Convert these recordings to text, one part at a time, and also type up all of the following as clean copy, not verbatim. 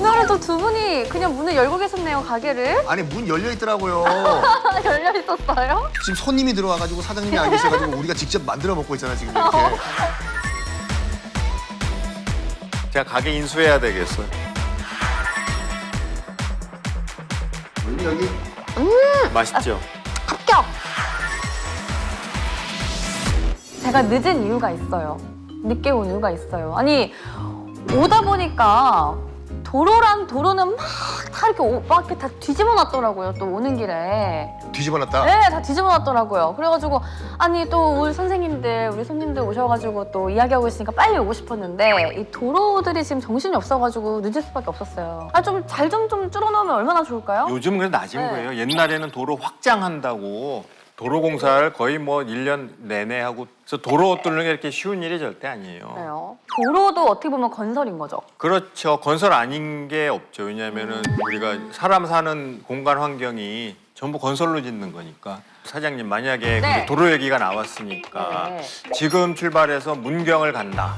오늘도 두 분이 그냥 문을 열고 계셨네요, 가게를. 아니 문 열려 있더라고요. 열려 있었어요? 지금 손님이 들어와가지고 사장님이 안 계셔가지고 우리가 직접 만들어 먹고 있잖아 지금 이렇게. 제가 가게 인수해야 되겠어요. 여기 맛있죠? 합격! 제가 늦은 이유가 있어요. 늦게 온 이유가 있어요. 아니, 오다 보니까 도로랑 도로는 막 다 이렇게 다 뒤집어 놨더라고요. 또 오는 길에. 뒤집어놨다. 네, 다 뒤집어 놨더라고요. 그래가지고 아니 또 우리 선생님들, 우리 손님들 오셔가지고 또 이야기하고 있으니까 빨리 오고 싶었는데 이 도로들이 지금 정신이 없어가지고 늦을 수밖에 없었어요. 아, 좀 잘 좀 줄여놓으면 얼마나 좋을까요? 요즘은 그래 낮은 네. 거예요. 옛날에는 도로 확장한다고 도로 공사를 거의 뭐 1년 내내 하고 그래서 도로 뚫는 게 이렇게 쉬운 일이 절대 아니에요. 네요. 도로도 어떻게 보면 건설인 거죠. 그렇죠. 건설 아닌 게 없죠. 왜냐하면은 우리가 사람 사는 공간 환경이 전부 건설로 짓는 거니까. 사장님 만약에 네. 근데 도로 얘기가 나왔으니까 네. 지금 출발해서 문경을 간다.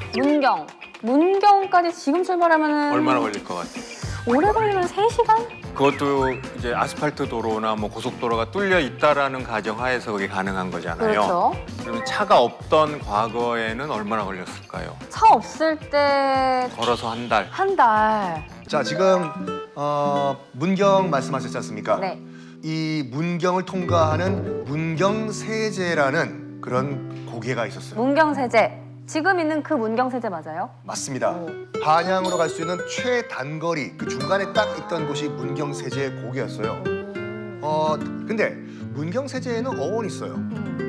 문경까지 지금 출발하면은 얼마나 걸릴 것 같아요? 오래 걸리면 3시간? 그것도 이제 아스팔트 도로나 뭐 고속도로가 뚫려 있다라는 가정하에서 그게 가능한 거잖아요. 그렇죠. 그러면 차가 없던 과거에는 얼마나 걸렸을까요? 차 없을 때 걸어서 한 달. 한 달. 자 지금 문경 말씀하셨지 않습니까? 네. 이 문경을 통과하는 문경세제라는 그런 고개가 있었어요. 문경세제. 지금 있는 그 문경세제 맞아요? 맞습니다. 오. 한양으로 갈 수 있는 최단거리 그 중간에 딱 있던 곳이 문경세제 고개였어요. 근데 문경세제에는 어원이 있어요.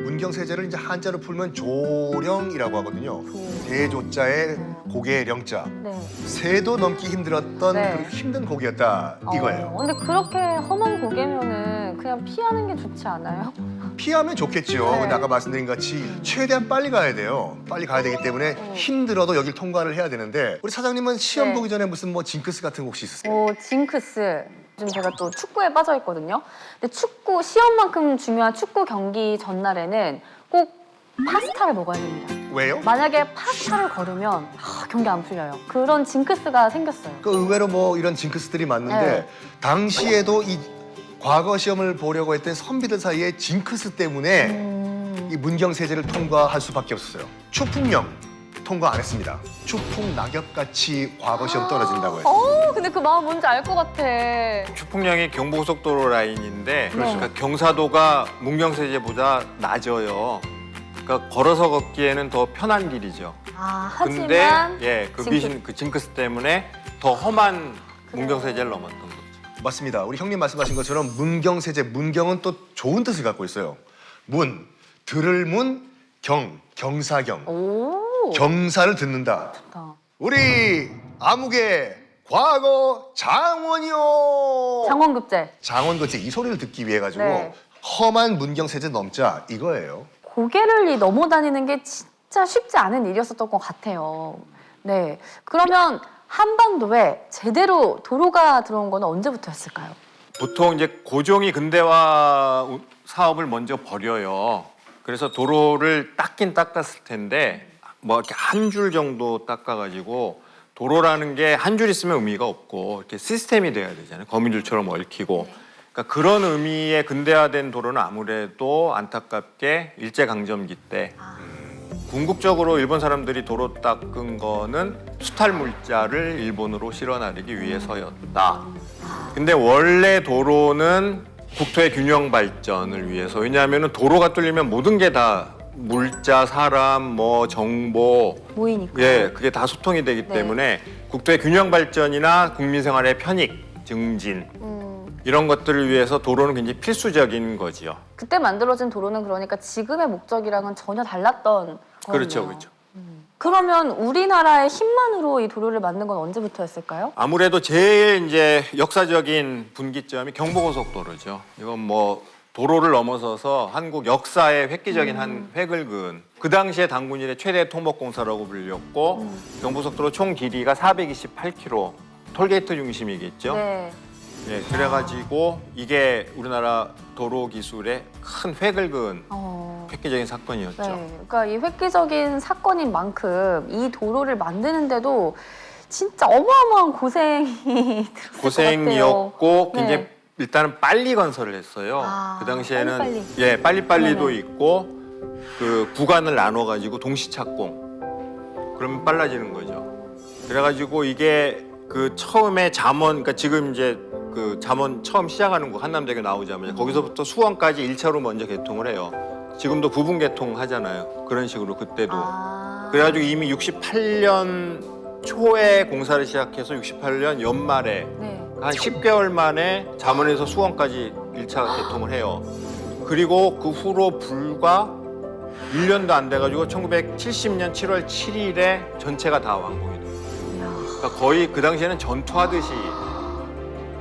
문경세제를 이제 한자로 풀면 조령이라고 하거든요. 대조자에 고개 령자. 네. 새도 넘기 힘들었던 네. 그 힘든 고개였다 이거예요. 근데 그렇게 험한 고개면은 그냥 피하는 게 좋지 않아요? 피하면 좋겠죠. 네. 근데 아까 말씀드린 것 같이 최대한 빨리 가야 돼요. 빨리 가야 되기 때문에 힘들어도 여길 통과를 해야 되는데 우리 사장님은 시험 네. 보기 전에 무슨 뭐 징크스 같은 거 혹시 있으세요? 오, 징크스. 요즘 제가 또 축구에 빠져 있거든요. 근데 축구, 시험만큼 중요한 축구 경기 전날에는 꼭 파스타를 먹어야 됩니다. 왜요? 만약에 파스타를 걸으면 경기 안 풀려요. 그런 징크스가 생겼어요. 그 의외로 뭐 이런 징크스들이 많는데 네. 당시에도 이 과거 시험을 보려고 했던 선비들 사이에 징크스 때문에 이 문경세제를 통과할 수밖에 없었어요. 추풍령 통과 안 했습니다. 추풍 낙엽같이 과거 시험 떨어진다고 해요. 근데 그 마음 뭔지 알 것 같아. 추풍령이 경부고속도로 라인인데 네. 그러니까 경사도가 문경세제보다 낮아요. 그러니까 걸어서 걷기에는 더 편한 길이죠. 근데 하지만 그 미신 그 징크스 때문에 더 험한 문경세제를 넘었던 거죠. 맞습니다. 우리 형님 말씀하신 것처럼 문경세제, 문경은 또 좋은 뜻을 갖고 있어요. 문, 들을 문, 경사경. 오, 경사를 듣는다. 좋다. 우리 아무개 과거 장원이요. 장원급제. 장원거제 이 소리를 듣기 위해 가지고 네. 험한 문경세제 넘자 이거예요. 고개를 넘어 다니는 게 진짜 쉽지 않은 일이었었던 것 같아요. 네. 그러면 한반도에 제대로 도로가 들어온 건 언제부터였을까요? 보통 이제 고종이 근대화 사업을 먼저 벌여요. 그래서 도로를 닦긴 닦았을 텐데 뭐 이렇게 한 줄 정도 닦아가지고 도로라는 게 한 줄 있으면 의미가 없고 이렇게 시스템이 돼야 되잖아요. 거미줄처럼 얽히고. 그러니까 그런 의미의 근대화된 도로는 아무래도 안타깝게 일제강점기 때 궁극적으로 일본 사람들이 도로 닦은 거는 수탈 물자를 일본으로 실어나르기 위해서였다. 근데 원래 도로는 국토의 균형 발전을 위해서. 왜냐하면 도로가 뚫리면 모든 게 다 물자, 사람, 뭐 정보, 모이니까. 그게 다 소통이 되기 네. 때문에 국토의 균형 발전이나 국민 생활의 편익, 증진 이런 것들을 위해서 도로는 굉장히 필수적인 거지요. 그때 만들어진 도로는 그러니까 지금의 목적이랑은 전혀 달랐던 그렇죠, 거네요. 그렇죠. 그러면 우리나라의 힘만으로 이 도로를 만든 건 언제부터였을까요? 아무래도 제일 이제 역사적인 분기점이 경부고속도로죠. 이건 뭐 도로를 넘어서서 한국 역사의 획기적인 한 획을 그은 그 당시에 당군일의 최대 토목공사라고 불렸고 경부속도로 총 길이가 428km, 톨게이트 중심이겠죠. 네. 예, 그래가지고 이게 우리나라 도로 기술의 큰 획을 그은 획기적인 사건이었죠. 네. 그러니까 이 획기적인 사건인 만큼 이 도로를 만드는데도 진짜 어마어마한 고생이 들었을 것 같아요. 고생이었고 네. 굉장히 일단은 빨리 건설을 했어요. 아, 그 당시에는 빨리빨리. 예, 빨리빨리도 네네. 있고 그 구간을 나눠 가지고 동시 착공. 그러면 빨라지는 거죠. 그래 가지고 이게 그 처음에 잠원 그러니까 지금 이제 그 잠원 처음 시작하는 거 한남대교 나오자마자 거기서부터 수원까지 1차로 먼저 개통을 해요. 지금도 부분 개통하잖아요. 그런 식으로 그때도. 그래 가지고 이미 68년 초에 공사를 시작해서 68년 연말에 네. 한 10개월 만에 잠원에서 수원까지 1차 개통을 해요. 그리고 그 후로 불과 1년도 안 돼가지고 1970년 7월 7일에 전체가 다 완공이 돼요. 그러니까 거의 그 당시에는 전투하듯이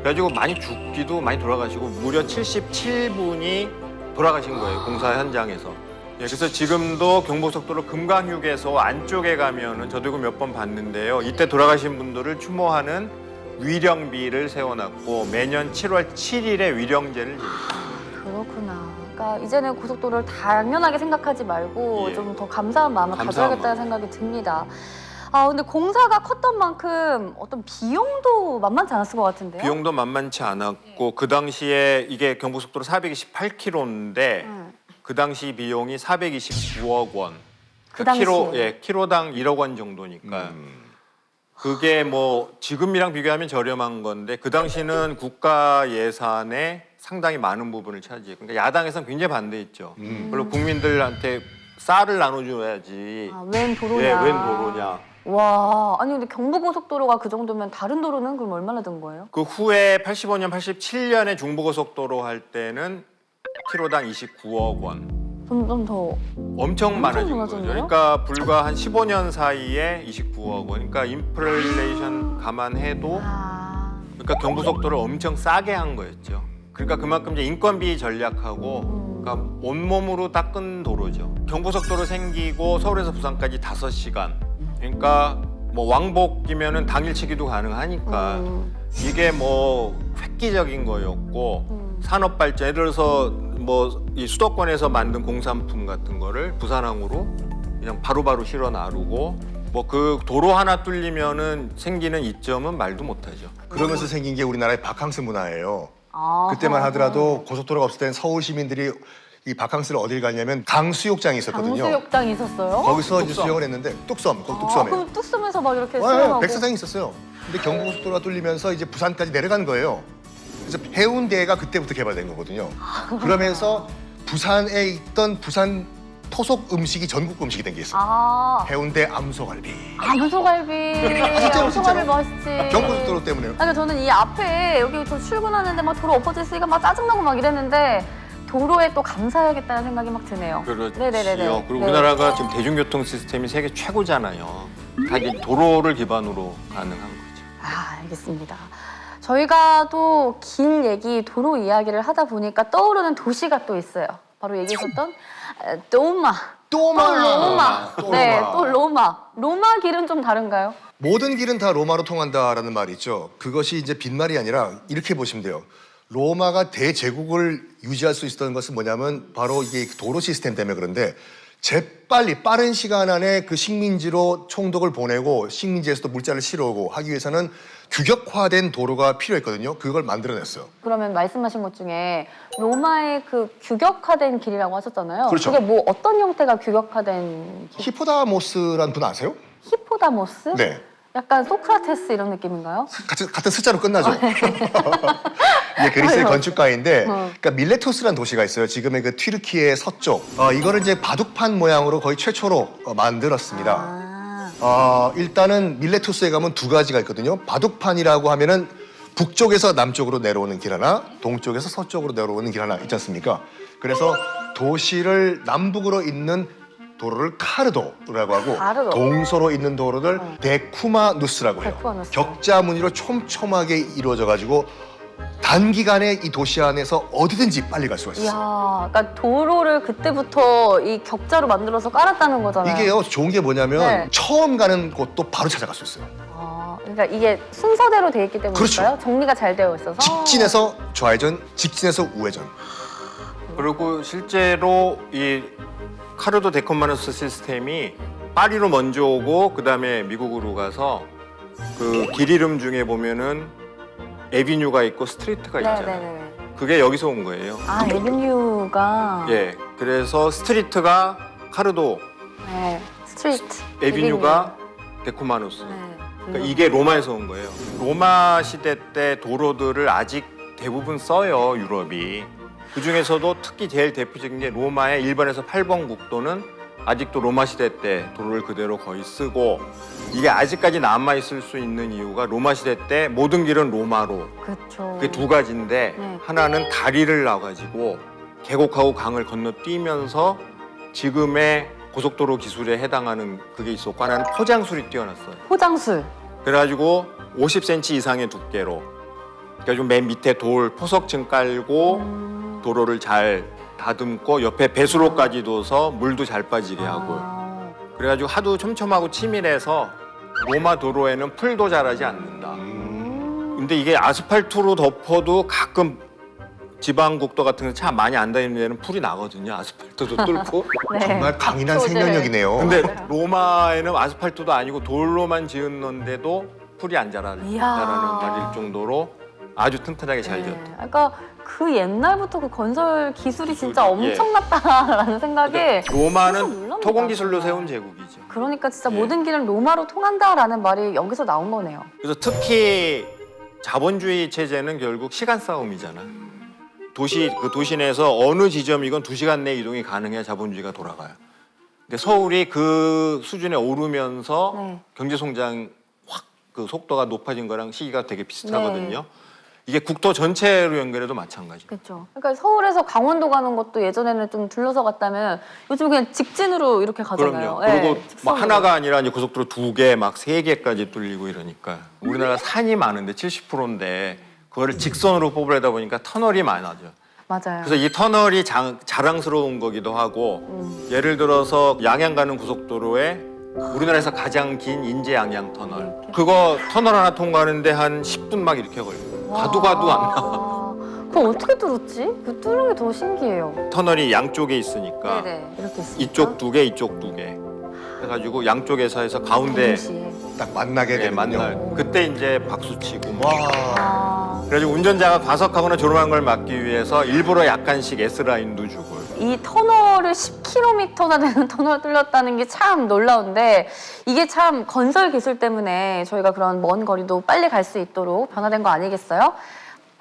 그래가지고 많이 죽기도 많이 돌아가시고 무려 77분이 돌아가신 거예요. 공사 현장에서. 예, 그래서 지금도 경부속도로 금강휴게소 안쪽에 가면은 저도 이거 몇 번 봤는데요. 이때 돌아가신 분들을 추모하는 위령비를 세워놨고 매년 7월 7일에 위령제를 지냅니다. 그렇구나. 그러니까 이제는 고속도로를 당연하게 생각하지 말고 예. 좀 더 감사한 마음을 감사한 가져야겠다는 생각이 듭니다. 아 근데 공사가 컸던 만큼 어떤 비용도 만만치 않았을 것 같은데요? 비용도 만만치 않았고 그 당시에 이게 경부속도로 428km인데 그 당시 비용이 429억 원. 그 당시에? 키로당 1억 원 정도니까. 그게 뭐 지금이랑 비교하면 저렴한 건데 그 당시는 국가 예산의 상당히 많은 부분을 차지했고 그러니까 야당에서는 굉장히 반대했죠. 물론 국민들한테 쌀을 나눠줘야지. 아, 웬 도로냐? 예, 웬 도로냐. 와, 아니 근데 경부고속도로가 그 정도면 다른 도로는 그럼 얼마나 든 거예요? 그 후에 85년, 87년에 중부고속도로 할 때는 키로당 29억 원. 점점 더 엄청 많아진 거죠. 많아졌네요? 그러니까 불과 한 15년 사이에 29억 원. 그러니까 인플레이션 감안해도 그러니까 경부속도를 엄청 싸게 한 거였죠. 그러니까 그만큼 이제 인건비 전략하고 그러니까 온몸으로 닦은 도로죠. 경부속도로 생기고 서울에서 부산까지 5시간. 그러니까 뭐 왕복이면은 당일치기도 가능하니까 이게 뭐 획기적인 거였고 산업 발전 예를 들어서 뭐 이 수도권에서 만든 공산품 같은 거를 부산항으로 그냥 바로바로 실어 나르고 뭐 그 도로 하나 뚫리면은 생기는 이점은 말도 못하죠. 그러면서 생긴 게 우리나라의 바캉스 문화예요. 아, 그때만 하더라도 고속도로가 없을 때는 서울 시민들이 이 바캉스를 어딜 갔냐면 강수욕장이 있었거든요. 강수욕장이 있었어요? 거기서 이제 뚝섬. 수영을 했는데 뚝섬, 거기 아, 뚝섬에. 그럼 뚝섬에서 막 이렇게 네, 수영하고 백사장이 있었어요. 근데 경부고속도로가 뚫리면서 이제 부산까지 내려간 거예요. 그래서 해운대가 그때부터 개발된 거거든요. 그러면서 부산에 있던 부산 토속 음식이 전국 음식이 된 게 있어요. 아, 해운대 암소갈비. 암소갈비. 진짜로, 암소갈비 진짜로. 맛있지. 경부고속도로 때문에요. 아니 저는 이 앞에 여기 저 출근하는데 막 도로 엎어졌으니까 막 짜증나고 막 이랬는데 도로에 또 감사해야겠다는 생각이 막 드네요. 그렇죠. 네네네네. 그리고 네. 우리나라가 지금 대중교통 시스템이 세계 최고잖아요. 다 이게 도로를 기반으로 가능한 거죠. 아, 알겠습니다. 저희가 또 길 얘기, 도로 이야기를 하다 보니까 떠오르는 도시가 또 있어요. 바로 얘기했었던 로마. 또 로마. 또 네, 로마. 또 로마. 로마 길은 좀 다른가요? 모든 길은 다 로마로 통한다라는 말이 있죠. 그것이 이제 빈말이 아니라 이렇게 보시면 돼요. 로마가 대제국을 유지할 수 있었던 것은 뭐냐면 바로 이게 도로 시스템 때문에 그런데 재빨리 빠른 시간 안에 그 식민지로 총독을 보내고 식민지에서도 물자를 실어오고 하기 위해서는 규격화된 도로가 필요했거든요. 그걸 만들어냈어요. 그러면 말씀하신 것 중에 로마의 그 규격화된 길이라고 하셨잖아요. 그렇죠. 그게 뭐 어떤 형태가 규격화된 길? 히포다모스라는 분 아세요? 히포다모스? 네. 약간 소크라테스 이런 느낌인가요? 같은 숫자로 끝나죠. 이게 그리스의 건축가인데, 어. 그러니까 밀레토스라는 도시가 있어요. 지금의 그 튀르키예 서쪽. 이거를 이제 바둑판 모양으로 거의 최초로 만들었습니다. 일단은 밀레토스에 가면 두 가지가 있거든요. 바둑판이라고 하면은 북쪽에서 남쪽으로 내려오는 길 하나, 동쪽에서 서쪽으로 내려오는 길 하나 있지 않습니까? 그래서 도시를 남북으로 잇는 도로를 카르도라고 하고 카르도. 동서로 있는 도로를 데쿠마누스라고 해요. 데쿠마누스. 격자 무늬로 촘촘하게 이루어져 가지고 단기간에 이 도시 안에서 어디든지 빨리 갈 수가 있어요. 이야, 그러니까 도로를 그때부터 이 격자로 만들어서 깔았다는 거잖아요. 이게요, 좋은 게 뭐냐면 네. 처음 가는 곳도 바로 찾아갈 수 있어요. 아, 그러니까 이게 순서대로 돼 있기 때문일까요? 그렇죠. 정리가 잘 되어 있어서. 직진에서 좌회전, 직진에서 우회전. 그리고 실제로 이 카르도 데코마누스 시스템이 파리로 먼저 오고 그다음에 미국으로 가서 그 길 이름 중에 보면은 에비뉴가 있고 스트리트가 있잖아요. 네네네. 그게 여기서 온 거예요. 아, 에비뉴가. 예. 그래서 스트리트가 카르도, 네. 스트리트. 에비뉴가 데코마누스. 네. 그러니까 이게 로마에서 온 거예요. 로마 시대 때 도로들을 아직 대부분 써요, 유럽이. 그 중에서도 특히 제일 대표적인 게 로마의 1번에서 8번 국도는 아직도 로마 시대 때 도로를 그대로 거의 쓰고, 이게 아직까지 남아 있을 수 있는 이유가 로마 시대 때 모든 길은 로마로. 그렇죠. 그게 두 가지인데 네. 하나는 다리를 놔가지고 계곡하고 강을 건너뛰면서 지금의 고속도로 기술에 해당하는 그게 있었고, 하나는 포장술이 뛰어났어요. 포장술. 그래가지고 50cm 이상의 두께로, 그러니까 좀 맨 밑에 돌 포석층 깔고 도로를 잘 다듬고 옆에 배수로까지 둬서 물도 잘 빠지게 하고, 아. 그래가지고 하도 촘촘하고 치밀해서 로마 도로에는 풀도 자라지 않는다. 근데 이게 아스팔트로 덮어도 가끔 지방국도 같은 거 차 많이 안 다니는 데는 풀이 나거든요. 아스팔트도 뚫고. 네. 정말 강인한 소재. 생명력이네요. 근데 로마에는 아스팔트도 아니고 돌로만 지었는데도 풀이 안 자라는 이야. 말일 정도로 아주 튼튼하게 잘 지었다. 네. 그러니까 그 옛날부터 그 건설 기술이 진짜 기술이, 예. 엄청났다라는 생각이 진짜 로마는 놀랍니다, 토공 기술로 정말. 세운 제국이죠. 그러니까 진짜 예. 모든 길은 로마로 통한다라는 말이 여기서 나온 거네요. 그래서 특히 자본주의 체제는 결국 시간 싸움이잖아. 그 도시 내에서 어느 지점이건 2시간 내 이동이 가능해야 자본주의가 돌아가요. 근데 서울이 그 수준에 오르면서 네. 경제 성장 확 그 속도가 높아진 거랑 시기가 되게 비슷하거든요. 네. 이게 국토 전체로 연결해도 마찬가지. 그렇죠. 그러니까 서울에서 강원도 가는 것도 예전에는 좀 둘러서 갔다면 요즘 그냥 직진으로 이렇게 가잖아요. 그럼요. 예, 그리고 뭐 직선으로. 하나가 아니라 이제 고속도로 2개, 막 3개까지 뚫리고 이러니까. 우리나라 산이 많은데 70%인데 그거를 직선으로 뽑으려다 보니까 터널이 많아져. 맞아요. 그래서 이 터널이 자랑스러운 거기도 하고, 예를 들어서 양양 가는 고속도로에 우리나라에서 가장 긴 인제 양양 터널. 그거 터널 하나 통과하는데 한 10분 막 이렇게 걸려요. 가도 안 나. 그거 어떻게 뚫었지? 그 뚫는 게 더 신기해요. 터널이 양쪽에 있으니까 네네. 이렇게 있으니까. 이쪽 2개, 이쪽 2개. 해가지고 양쪽에서 해서 가운데 동시에. 딱 만나게 네, 되는군요. 만날. 그때 이제 박수 치고. 뭐. 와. 아, 그래가지고 운전자가 과속하거나 졸음한 걸 막기 위해서 일부러 약간씩 S라인도 주고. 이 터널을 10km나 되는 터널 뚫렸다는 게 참 놀라운데 이게 참 건설 기술 때문에 저희가 그런 먼 거리도 빨리 갈 수 있도록 변화된 거 아니겠어요?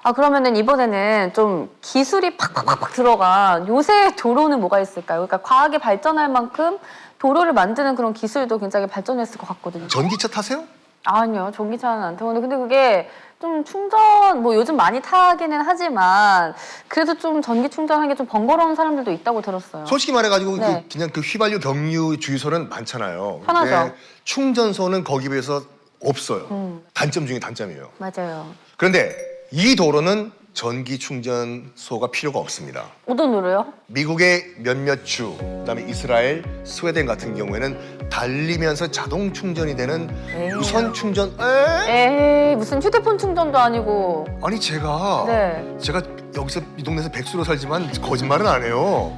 아, 그러면은 이번에는 좀 기술이 팍팍팍 들어간 요새 도로는 뭐가 있을까요? 그러니까 과학이 발전할 만큼 도로를 만드는 그런 기술도 굉장히 발전했을 것 같거든요. 전기차 타세요? 아니요, 전기차는 안 타고. 근데 그게 좀 충전, 뭐 요즘 많이 타기는 하지만 그래도 좀 전기 충전하는 게 좀 번거로운 사람들도 있다고 들었어요. 솔직히 말해가지고 네. 그냥 그 휘발유 경유 주유소는 많잖아요. 편하죠. 근데 충전소는 거기 비해서 없어요. 음. 단점 중에 단점이에요. 맞아요. 그런데 이 도로는 전기 충전소가 필요가 없습니다. 어떤 노래요? 미국의 몇몇 주, 그다음에 이스라엘, 스웨덴 같은 경우에는 달리면서 자동 충전이 되는 에이. 무선 충전. 에이, 무슨 휴대폰 충전도 아니고. 아니 제가 네. 여기서 이 동네에서 백수로 살지만 거짓말은 안 해요.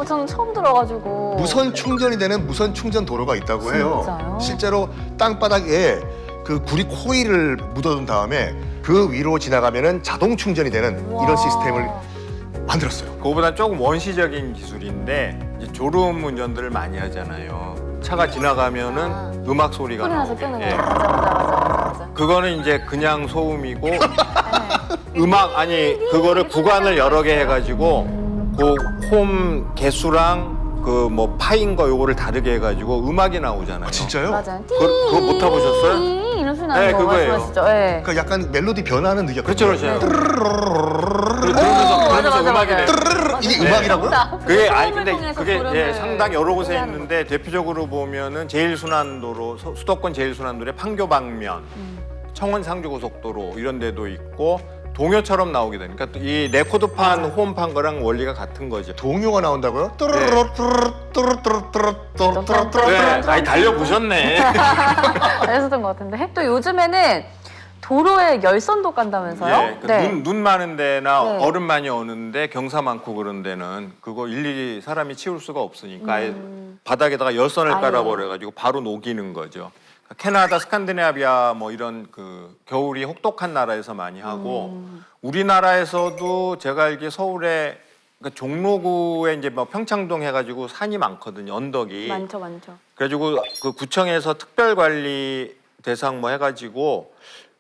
저는 처음 들어가지고. 무선 충전이 되는 무선 충전 도로가 있다고 해요. 진짜요? 실제로 땅바닥에 그 구리 코일을 묻어둔 다음에 그 위로 지나가면은 자동 충전이 되는 우와. 이런 시스템을 만들었어요. 그거보다는 조금 원시적인 기술인데 이제 졸음 운전들을 많이 하잖아요. 차가 지나가면은 음악 소리가 소리 나서 나오게. 끄는 예. 거. 맞아. 그거는 이제 그냥 소음이고 음악 아니 그거를 구간을 여러 개 해가지고 그 홈 개수랑 그 뭐 파인 거 요거를 다르게 해가지고 음악이 나오잖아요. 아, 진짜요? 맞아요. 그거 못 타보셨어요? 이런 소리 나는 네, 거 그거예요. 말씀하시죠? 네. 그러니까 약간 멜로디 변화는 그렇죠, 느꼈거든요. 그렇죠. 그러면서 음악이 돼. 이게 네. 음악이라고요? 그게 소음을 아니 근데 통해서 그게 졸음을 예, 상당히 여러 곳에 하는 있는데 대표적으로 보면은 제일순환도로 수도권 제일순환도로의 판교 방면, 청원 상주고속도로 이런 데도 있고 동요처럼 나오게 되니까 또 이 레코드판 호음판 거랑 원리가 같은 거죠. 동요가 나온다고요? 뚜루루루 뚜루뚜루뚜루뚜루뚜루뚜루. 네, 많이 달려보셨네. 잘했었던 것 같은데 또 요즘에는 도로에 열선도 깐다면서요? 예, 그 네. 눈 많은 데나 네. 얼음 많이 오는데 경사 많고 그런 데는 그거 일일이 사람이 치울 수가 없으니까 아예 바닥에다가 열선을 아예. 깔아버려가지고 바로 녹이는 거죠. 캐나다, 스칸디나비아 뭐 이런 그 겨울이 혹독한 나라에서 많이 하고 우리나라에서도 제가 알기에 서울에 그러니까 종로구에 이제 뭐 평창동 해가지고 산이 많거든요. 언덕이. 많죠. 그래가지고 그 구청에서 특별관리 대상 뭐 해가지고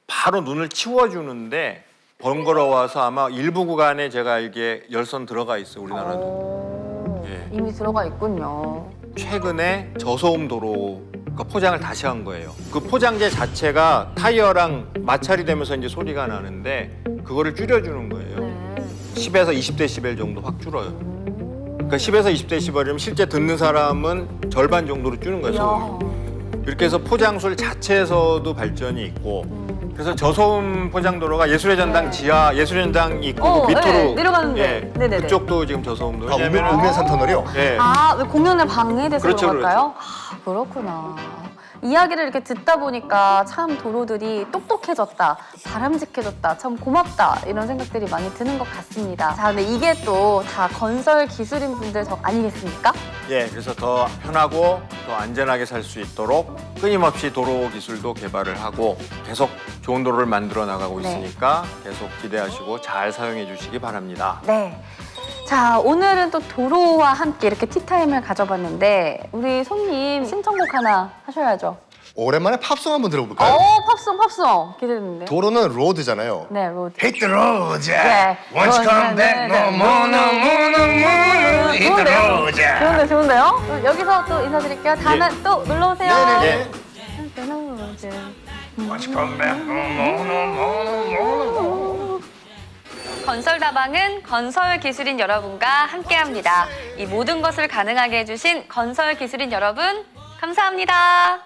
바로 눈을 치워주는데 번거로워서 아마 일부 구간에 제가 알기에 열선 들어가 있어요. 우리나라도. 오, 예. 이미 들어가 있군요. 최근에 저소음 도로가 포장을 다시 한 거예요. 그 포장재 자체가 타이어랑 마찰이 되면서 이제 소리가 나는데 그거를 줄여주는 거예요. 네. 10에서 20데시벨 정도 확 줄어요. 그러니까 10에서 20데시벨이면 실제 듣는 사람은 절반 정도로 줄는 거예요. 소음이. 이렇게 해서 포장술 자체에서도 발전이 있고 그래서 저소음 포장도로가 예술의 전당 네. 지하 예술의 전당이 있고 그 밑으로 네, 내려가는데. 예, 네네네. 그쪽도 지금 저소음도로. 아, 우면산 터널이요? 예. 왜 공연에 방해돼서 그렇죠, 그럴까요? 아, 그렇구나. 이야기를 이렇게 듣다 보니까 참 도로들이 똑똑해졌다, 바람직해졌다, 참 고맙다 이런 생각들이 많이 드는 것 같습니다. 자, 근데 이게 또 다 건설 기술인 분들 덕 아니겠습니까? 예, 그래서 더 편하고 더 안전하게 살 수 있도록 끊임없이 도로 기술도 개발을 하고 계속 좋은 도로를 만들어 나가고 네. 있으니까 계속 기대하시고 잘 사용해 주시기 바랍니다. 네. 자, 오늘은 또 도로와 함께 이렇게 티타임을 가져봤는데 우리 손님 신청곡 하나 하셔야죠. 오랜만에 팝송 한번 들어볼까요? 팝송 기대되는데. 도로는 로드잖아요. 네, 로드. Hit the road, 네. Won't you come back no more, no more, no more. Hit the road. 좋은데요? 그럼 여기서 또 인사드릴게요. 다음에 또 놀러 오세요. 네네네. 로드. Won't you come back no more, no more, no more, no more. 건설다방은 건설 기술인 여러분과 함께합니다. 이 모든 것을 가능하게 해주신 건설 기술인 여러분, 감사합니다.